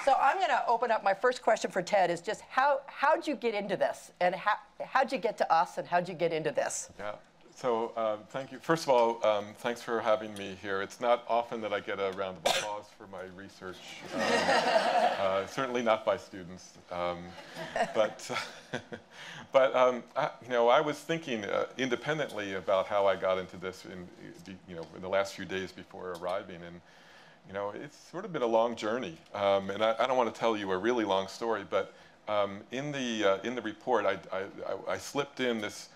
So I'm going to open up. My first question for Ted is just how'd you get into this? And how'd you get to us? And how'd you get into this? Yeah. So thank you. First of all, thanks for having me here. It's not often that I get a round of applause for my research, certainly not by students. I was thinking independently about how I got into this in the last few days before arriving, and it's sort of been a long journey. And I don't want to tell you a really long story, but in the report, I slipped in this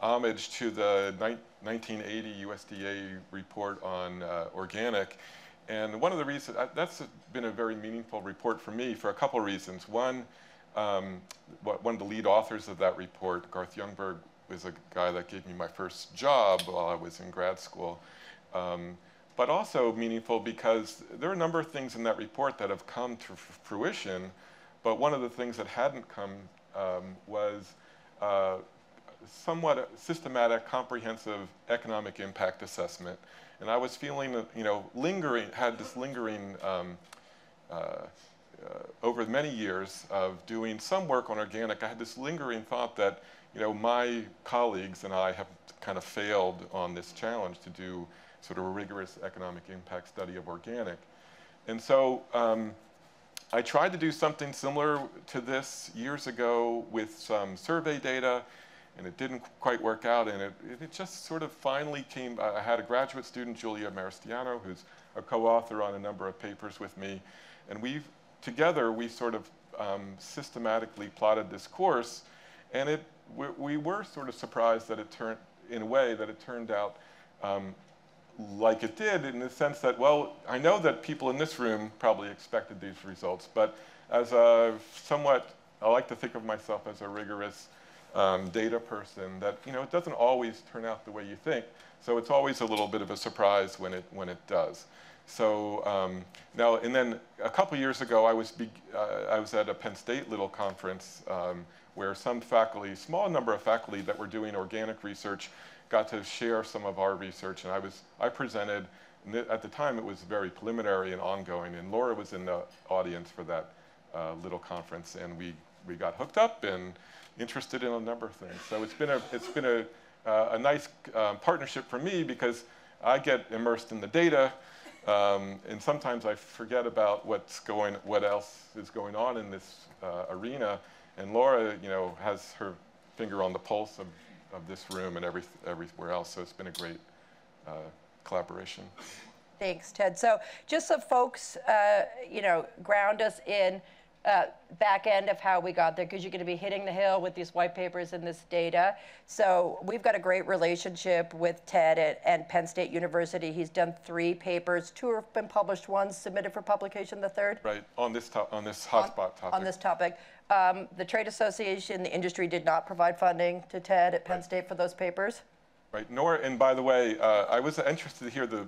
homage to the 1980 USDA report on organic. And one of the reasons, that's been a very meaningful report for me for a couple of reasons. One, one of the lead authors of that report, Garth Youngberg, was a guy that gave me my first job while I was in grad school. But also meaningful because there are a number of things in that report that have come to fruition, but one of the things that hadn't come was somewhat systematic, comprehensive economic impact assessment. And I was feeling, had this lingering over many years of doing some work on organic. I had this lingering thought that, my colleagues and I have kind of failed on this challenge to do sort of a rigorous economic impact study of organic. And so I tried to do something similar to this years ago with some survey data, and it didn't quite work out, and it just sort of finally came. I had a graduate student, Julia Maristiano, who's a co-author on a number of papers with me, and together we sort of systematically plotted this course, and we were sort of surprised that it turned out like it did, in the sense that, well, I know that people in this room probably expected these results, but as I like to think of myself as a rigorous data person, that it doesn't always turn out the way you think. So it's always a little bit of a surprise when it does. So now, and then a couple years ago, I was at a Penn State little conference where some faculty, small number of faculty that were doing organic research, got to share some of our research, and I presented. At the time, it was very preliminary and ongoing, and Laura was in the audience for that little conference, and we got hooked up and interested in a number of things. So it's been a nice partnership for me, because I get immersed in the data, and sometimes I forget about what else is going on in this arena. And Laura, has her finger on the pulse of this room and everywhere else. So it's been a great collaboration. Thanks, Ted. So just so folks, ground us in back end of how we got there, because you're going to be hitting the hill with these white papers and this data. So we've got a great relationship with Ted and Penn State University. He's done 3 papers. 2 have been published, 1 submitted for publication, the 3rd? Right, on this hotspot topic. On this topic. The trade association, the industry did not provide funding to Ted at Penn State for those papers? Right, and by the way, I was interested to hear the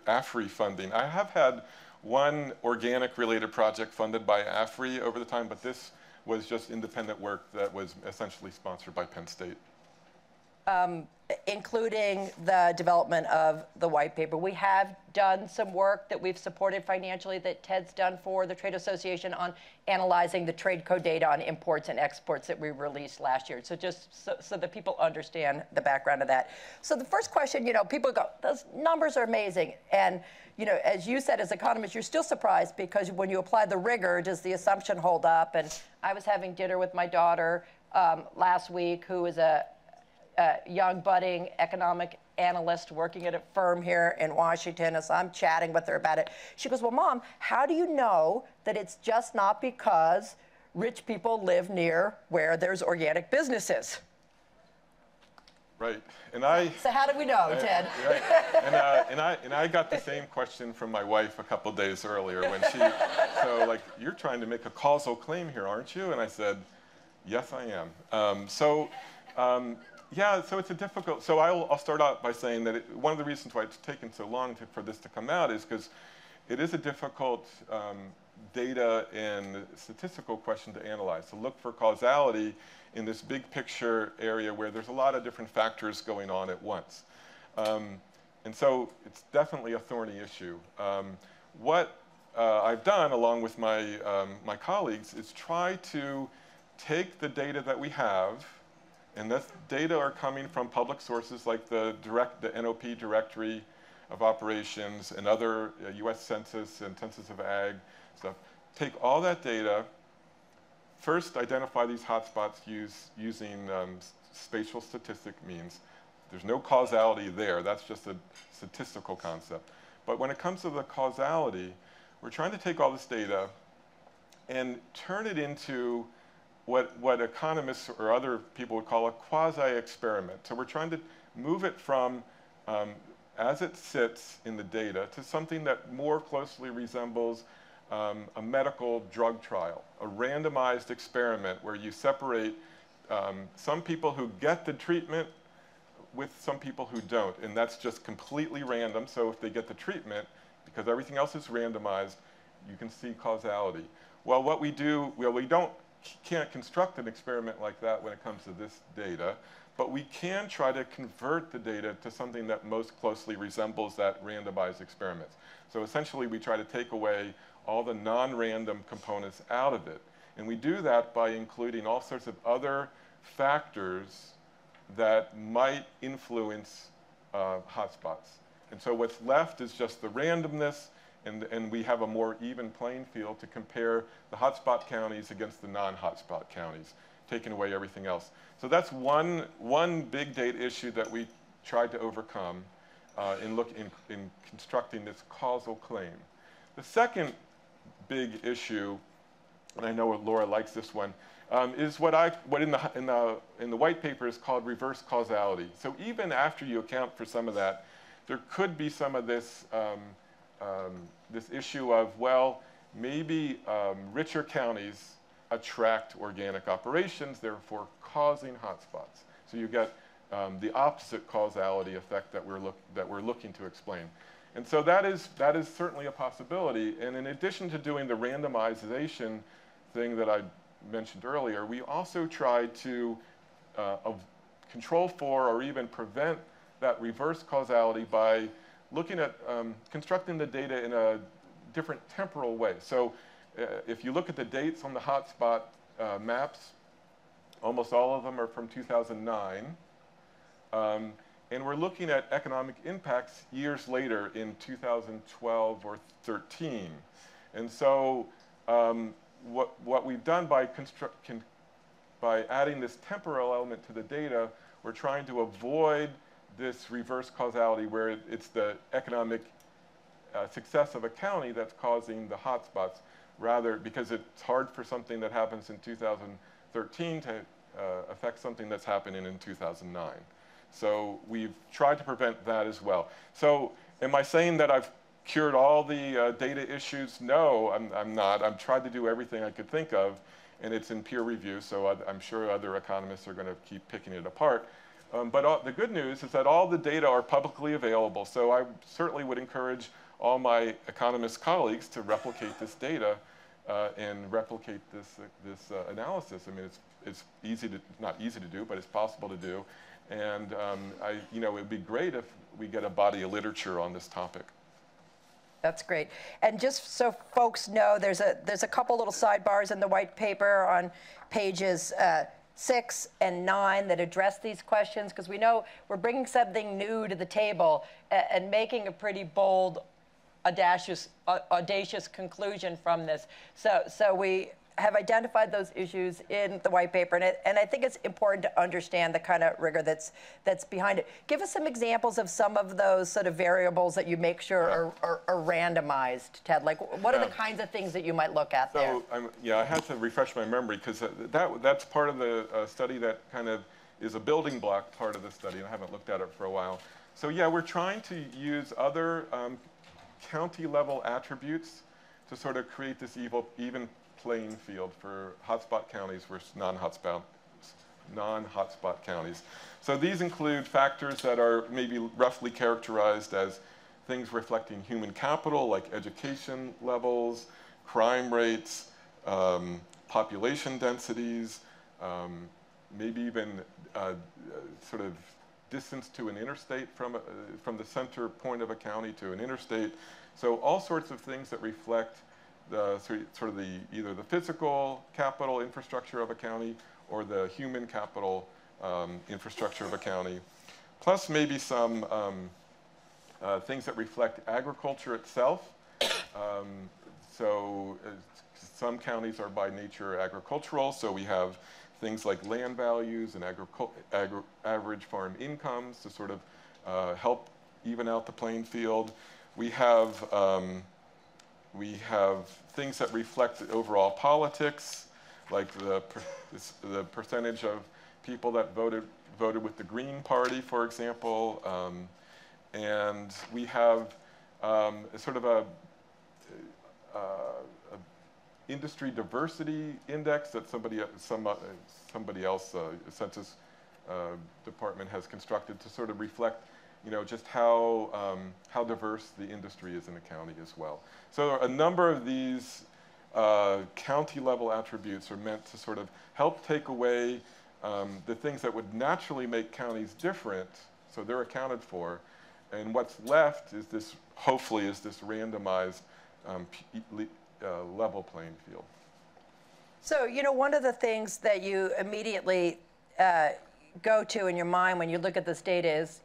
AFRI funding. I have had one organic-related project funded by AFRI over the time, but this was just independent work that was essentially sponsored by Penn State. Including the development of the white paper. We have done some work that we've supported financially that Ted's done for the Trade Association on analyzing the trade code data on imports and exports that we released last year. So just so that people understand the background of that. So the first question, people go, those numbers are amazing. And as you said, as economists, you're still surprised, because when you apply the rigor, does the assumption hold up? And I was having dinner with my daughter last week, who is a young budding economic analyst working at a firm here in Washington. As I'm chatting with her about it, she goes, well, Mom, how do you know that it's just not because rich people live near where there's organic businesses? Right, So how do we know, Ted? Right. And I got the same question from my wife a couple days earlier when you're trying to make a causal claim here, aren't you? And I said, yes, I am. Yeah, so it's a difficult. So I'll start out by saying that one of the reasons why it's taken so long for this to come out is because it is a difficult data and statistical question to analyze. To look for causality in this big picture area where there's a lot of different factors going on at once. And so it's definitely a thorny issue. What I've done, along with my colleagues, is try to take the data that we have, and this data are coming from public sources like the NOP Directory of Operations and other US Census and Census of Ag stuff. Take all that data, first identify these hotspots using spatial statistic means. There's no causality there, that's just a statistical concept. But when it comes to the causality, we're trying to take all this data and turn it into what economists or other people would call a quasi-experiment. So we're trying to move it from as it sits in the data to something that more closely resembles a medical drug trial, a randomized experiment where you separate some people who get the treatment with some people who don't, and that's just completely random. So if they get the treatment, because everything else is randomized, you can see causality. Well, what we do, well, we can't construct an experiment like that when it comes to this data, but we can try to convert the data to something that most closely resembles that randomized experiment. So essentially, we try to take away all the non-random components out of it. And we do that by including all sorts of other factors that might influence hotspots. And so what's left is just the randomness, and we have a more even playing field to compare the hotspot counties against the non-hotspot counties, taking away everything else. So that's one big data issue that we tried to overcome in constructing this causal claim. The second big issue, and I know Laura likes this one, is what in the white paper is called reverse causality. So even after you account for some of that, there could be some of this this issue of, well, maybe richer counties attract organic operations, therefore causing hotspots. So you get the opposite causality effect that we're looking to explain. And so that is certainly a possibility. And in addition to doing the randomization thing that I mentioned earlier, we also try to control for or even prevent that reverse causality by looking at constructing the data in a different temporal way. So if you look at the dates on the hotspot maps, almost all of them are from 2009. And we're looking at economic impacts years later in 2012 or 13. And so what we've done by adding this temporal element to the data, we're trying to avoid this reverse causality where it's the economic success of a county that's causing the hotspots, rather because it's hard for something that happens in 2013 to affect something that's happening in 2009. So we've tried to prevent that as well. So am I saying that I've cured all the data issues? No, I'm not. I've tried to do everything I could think of, and it's in peer review, so I'm sure other economists are going to keep picking it apart. But the good news is that all the data are publicly available, so I certainly would encourage all my economist colleagues to replicate this data and replicate this analysis. I mean, it's not easy to do, but it's possible to do. And it would be great if we get a body of literature on this topic. That's great. And just so folks know, there's a couple little sidebars in the white paper on pages 6 and 9 that address these questions, because we know we're bringing something new to the table and making a pretty bold, audacious conclusion from this. So we have identified those issues in the white paper, and I think it's important to understand the kind of rigor that's behind it. Give us some examples of some of those sort of variables that you make sure are randomized, Ted. Like, what are the kinds of things that you might look at there? I had to refresh my memory, because that's part of the study that kind of is a building block part of the study, and I haven't looked at it for a while. So yeah, we're trying to use other county-level attributes to sort of create this even playing field for hotspot counties versus non-hotspot counties. So these include factors that are maybe roughly characterized as things reflecting human capital, like education levels, crime rates, population densities, maybe even sort of distance to an interstate from the center point of a county to an interstate. So all sorts of things that reflect the sort of either the physical capital infrastructure of a county or the human capital infrastructure of a county. Plus maybe some things that reflect agriculture itself. Some counties are by nature agricultural, so we have things like land values and average farm incomes to sort of help even out the playing field. We have things that reflect the overall politics, like the percentage of people that voted with the Green Party, for example, and we have sort of a industry diversity index that somebody else, a census department, has constructed to sort of reflect, just how diverse the industry is in the county as well. So a number of these county-level attributes are meant to sort of help take away the things that would naturally make counties different, so they're accounted for, and what's left is this, hopefully, is this randomized level playing field. So, one of the things that you immediately go to in your mind when you look at this data is,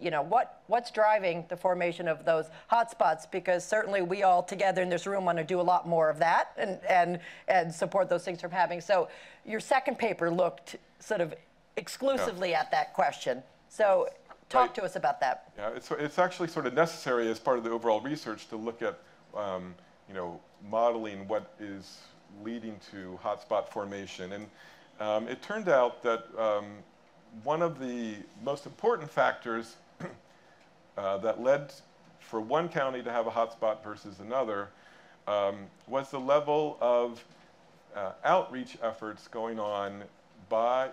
what's driving the formation of those hotspots? Because certainly we all together in this room want to do a lot more of that and support those things from happening. So your second paper looked sort of exclusively at that question. So talk to us about that. Yeah, it's actually sort of necessary as part of the overall research to look at modeling what is leading to hotspot formation. And it turned out that one of the most important factors that led for one county to have a hotspot versus another was the level of outreach efforts going on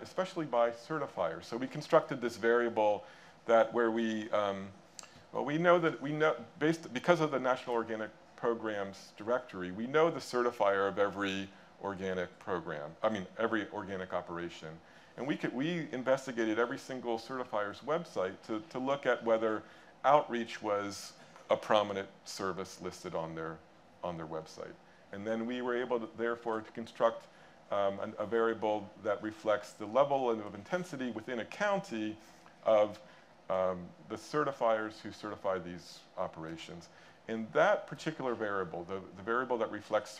especially by certifiers. So we constructed this variable where we know because of the National Organic Programs Directory, we know the certifier of every organic program, every organic operation. And we investigated every single certifier's website to look at whether outreach was a prominent service listed on their website. And then we were able to, therefore, to construct a variable that reflects the level of intensity within a county of the certifiers who certify these operations. And that particular variable, the variable that reflects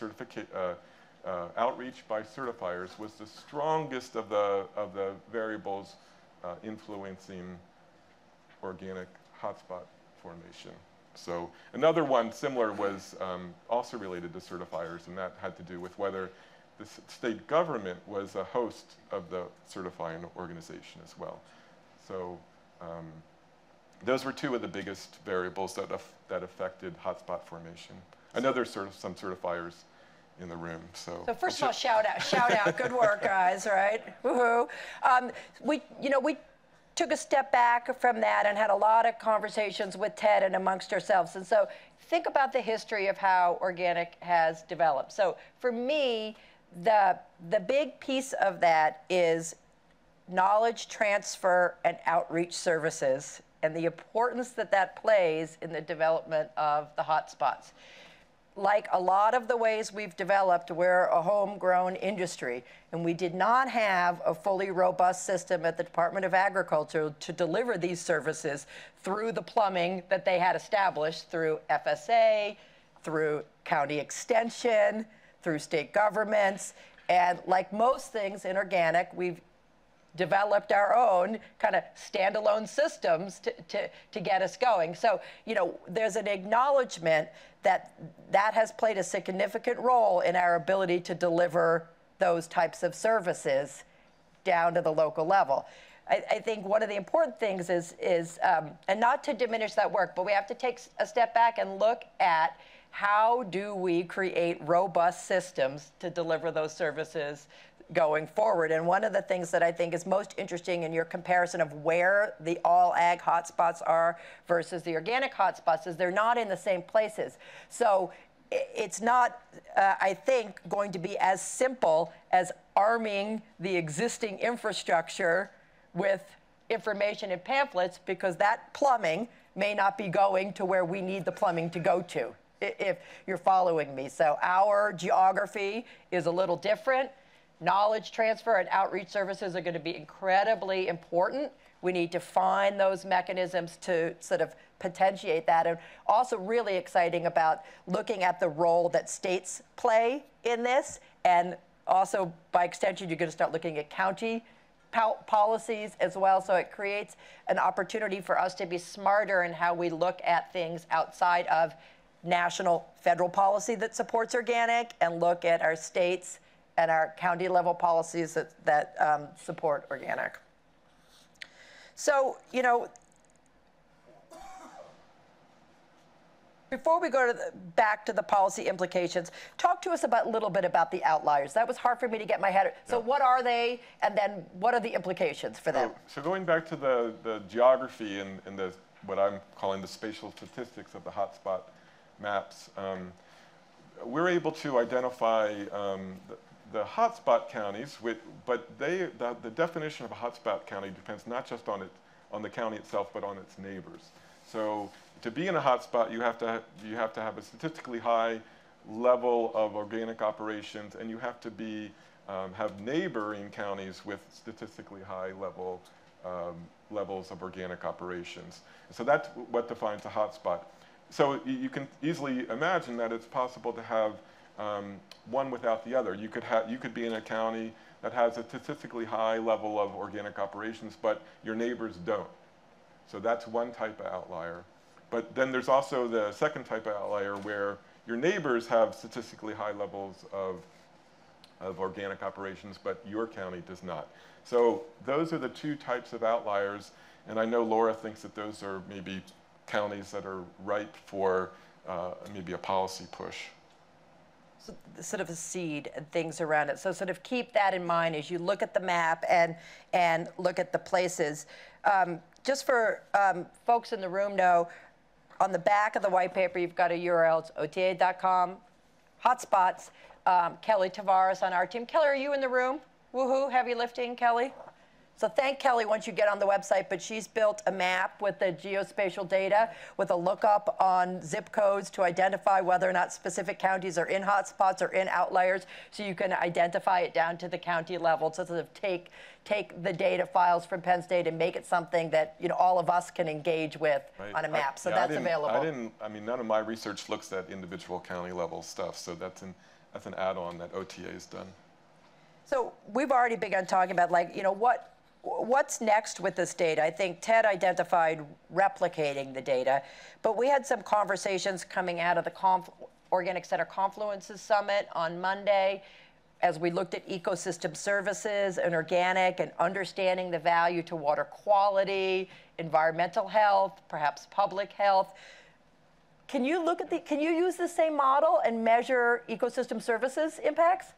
outreach by certifiers, was the strongest of the variables influencing organic hotspot formation. So another one similar was also related to certifiers, and that had to do with whether the state government was a host of the certifying organization as well. So those were two of the biggest variables that affected hotspot formation. I know there's some certifiers in the room. So first of all, shout out, good work, guys, right? Woohoo. We took a step back from that and had a lot of conversations with Ted and amongst ourselves. And so think about the history of how organic has developed. So for me, the big piece of that is knowledge transfer and outreach services and the importance that plays in the development of the hotspots. Like a lot of the ways we've developed, we're a homegrown industry, and we did not have a fully robust system at the Department of Agriculture to deliver these services through the plumbing that they had established through FSA, through county extension, through state governments. And like most things in organic, we've developed our own kind of standalone systems to get us going. So, there's an acknowledgement that has played a significant role in our ability to deliver those types of services down to the local level. I think one of the important things is and not to diminish that work, but we have to take a step back and look at how do we create robust systems to deliver those services going forward. And one of the things that I think is most interesting in your comparison of where the all ag hotspots are versus the organic hotspots is they're not in the same places. So it's not, I think, going to be as simple as arming the existing infrastructure with information in pamphlets because that plumbing may not be going to where we need the plumbing to go to, if you're following me. So our geography is a little different. Knowledge transfer and outreach services are going to be incredibly important. We need to find those mechanisms to sort of potentiate that. And also really exciting about looking at the role that states play in this. And also, by extension, you're going to start looking at county policies as well. So it creates an opportunity for us to be smarter in how we look at things outside of national federal policy that supports organic, and look at our states and our county level policies that support organic. So, you know, before we go to back to the policy implications, talk to us a little bit about the outliers. That was hard for me to get my head. So what are they, and then what are the implications for them? So going back to the geography and the what I'm calling the spatial statistics of the hotspot maps, we're able to identify the hotspot counties, but the definition of a hotspot county depends not just on the county itself, but on its neighbors. So to be in a hotspot, you have to have a statistically high level of organic operations, and you have to have neighboring counties with statistically high levels of organic operations. So that's what defines a hotspot. So you can easily imagine that it's possible to have one without the other. You could be in a county that has a statistically high level of organic operations, but your neighbors don't. So that's one type of outlier. But then there's also the second type of outlier where your neighbors have statistically high levels of organic operations, but your county does not. So those are the two types of outliers, and I know Laura thinks that those are maybe counties that are ripe for maybe a policy push. So sort of a seed and things around it. So sort of keep that in mind as you look at the map and look at the places. Just for folks in the room know, on the back of the white paper, you've got a URL. It's ota.com, hotspots. Kelly Tavares on our team. Kelly, are you in the room? Woohoo, heavy lifting, Kelly. So thank Kelly once you get on the website, but she's built a map with the geospatial data with a lookup on zip codes to identify whether or not specific counties are in hotspots or in outliers, so you can identify it down to the county level to sort of take the data files from Penn State and make it something that all of us can engage with on a map. So that's available. I mean, none of my research looks at individual county level stuff, so that's an add-on that OTA's done. So we've already begun talking about what's next with this data. I think Ted identified replicating the data, but we had some conversations coming out of the Organic Center Confluences Summit on Monday as we looked at ecosystem services and organic and understanding the value to water quality, environmental health, perhaps public health. Can you use the same model and measure ecosystem services impacts?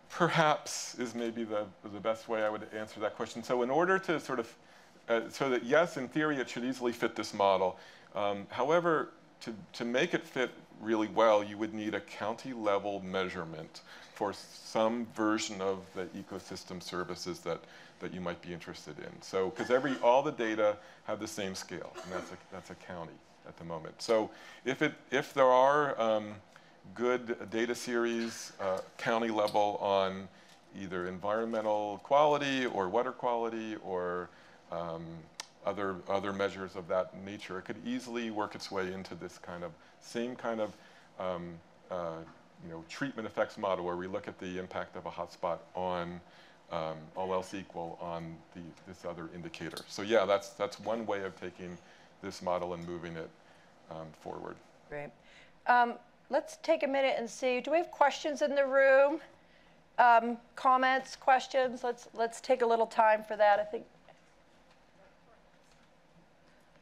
Perhaps is maybe the best way I would answer that question. So in order to sort of, so that yes, in theory, it should easily fit this model. However, to make it fit really well, you would need a county level measurement for some version of the ecosystem services that you might be interested in. So, because all the data have the same scale, and that's a county at the moment. So if there are good data series, county level on either environmental quality or water quality or other measures of that nature, it could easily work its way into this same kind of treatment effects model where we look at the impact of a hotspot on all else equal on this other indicator. So yeah, that's one way of taking this model and moving it forward. Great. Let's take a minute and see. Do we have questions in the room? Comments, questions? Let's take a little time for that, I think.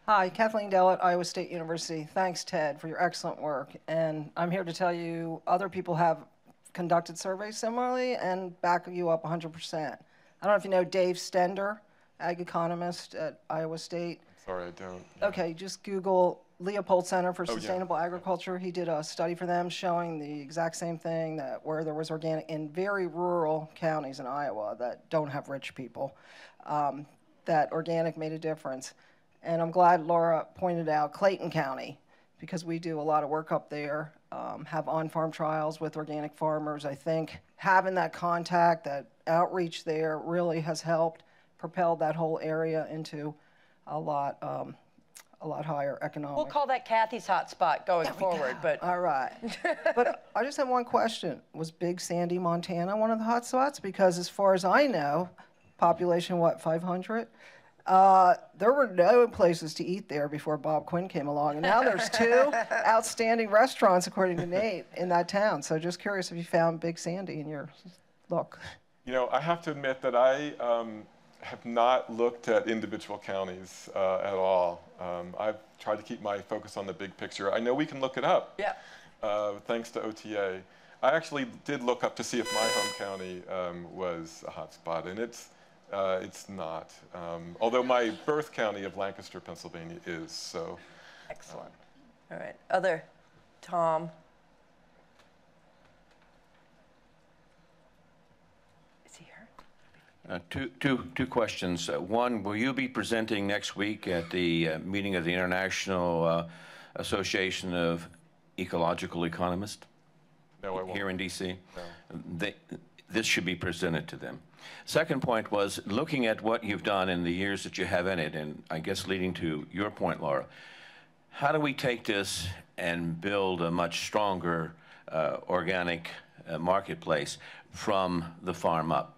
Hi, Kathleen Dellett, Iowa State University. Thanks, Ted, for your excellent work. And I'm here to tell you other people have conducted surveys similarly and back you up 100%. I don't know if you know Dave Stender, ag economist at Iowa State. Sorry, I don't. Yeah. Okay, just Google Leopold Center for Sustainable Agriculture. He did a study for them showing the exact same thing, that where there was organic in very rural counties in Iowa that don't have rich people. that organic made a difference. And I'm glad Laura pointed out Clayton County, because we do a lot of work up there, have on-farm trials with organic farmers. I think having that contact, that outreach there really has helped propel that whole area into a lot higher economic. We'll call that Kathy's hot spot going forward. But all right. But I just have one question. Was Big Sandy, Montana one of the hot spots? Because as far as I know, population, what, 500? There were no places to eat there before Bob Quinn came along. And now there's 2 outstanding restaurants, according to Nate, in that town. So just curious if you found Big Sandy in your look. You know, I have to admit that I have not looked at individual counties at all. I've tried to keep my focus on the big picture. I know we can look it up, yeah. Thanks to OTA. I actually did look up to see if my home county was a hot spot, and it's not. Although my birth county of Lancaster, Pennsylvania is, so. Excellent. All right, other, Tom. Is he here? Two questions. One, will you be presenting next week at the meeting of the International Association of Ecological Economists? No, I won't. Here in D.C.? No. This should be presented to them. Second point was, looking at what you've done in the years that you have in it, and I guess leading to your point, Laura, how do we take this and build a much stronger organic marketplace from the farm up?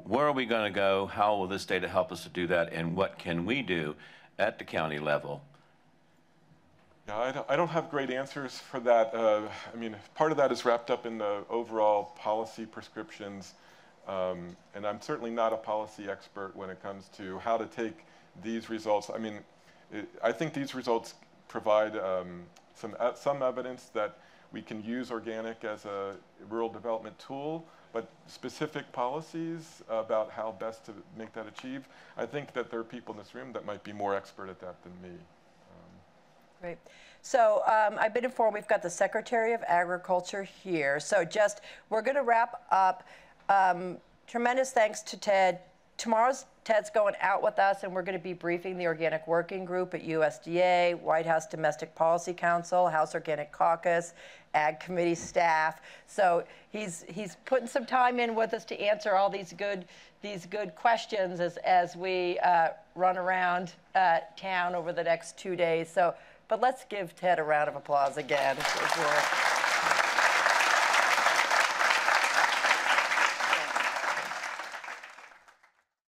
Where are we going to go? How will this data help us to do that? And what can we do at the county level? Yeah, I don't have great answers for that. I mean, part of that is wrapped up in the overall policy prescriptions. And I'm certainly not a policy expert when it comes to how to take these results. I mean, I think these results provide some evidence that we can use organic as a rural development tool, but specific policies about how best to make that achieve, I think that there are people in this room that might be more expert at that than me. Great. So I've been informed we've got the Secretary of Agriculture here. So just, we're going to wrap up. Tremendous thanks to Ted. Ted's going out with us, and we're going to be briefing the Organic Working Group at USDA, White House Domestic Policy Council, House Organic Caucus, Ag Committee staff. So he's putting some time in with us to answer all these good questions as we run around town over the next 2 days. So, but let's give Ted a round of applause again for his work.